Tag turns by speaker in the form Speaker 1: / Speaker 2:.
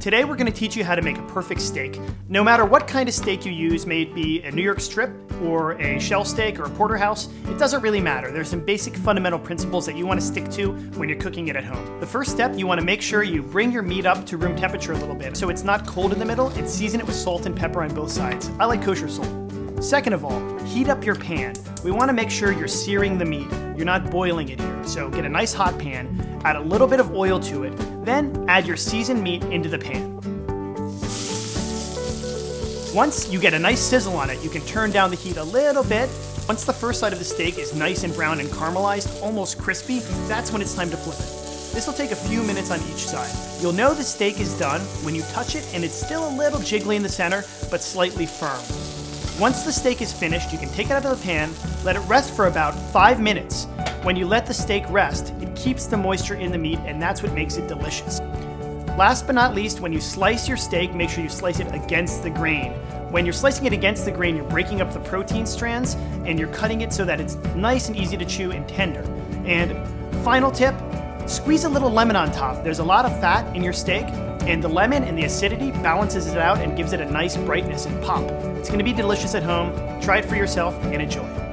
Speaker 1: Today we're going to teach you how to make a perfect steak. No matter what kind of steak you use, may it be a New York strip or a shell steak or a porterhouse, it doesn't really matter. There's some basic fundamental principles that you want to stick to when you're cooking it at home. The first step, you want to make sure you bring your meat up to room temperature a little bit so it's not cold in the middle, and season it with salt and pepper on both sides. I like kosher salt. Second of all, heat up your pan. We want to make sure you're searing the meat. You're not boiling it here. So get a nice hot pan, add a little bit of oil to it, then add your seasoned meat into the pan. Once you get a nice sizzle on it, you can turn down the heat a little bit. Once the first side of the steak is nice and brown and caramelized, almost crispy, that's when it's time to flip it. This will take a few minutes on each side. You'll know the steak is done when you touch it and it's still a little jiggly in the center, but slightly firm. Once the steak is finished, you can take it out of the pan, let it rest for about 5 minutes. When you let the steak rest, it keeps the moisture in the meat, and that's what makes it delicious. Last but not least, when you slice your steak, make sure you slice it against the grain. When you're slicing it against the grain, you're breaking up the protein strands, and you're cutting it so that it's nice and easy to chew and tender. And final tip, squeeze a little lemon on top. There's a lot of fat in your steak, and the lemon and the acidity balances it out and gives it a nice brightness and pop. It's going to be delicious at home. Try it for yourself and enjoy.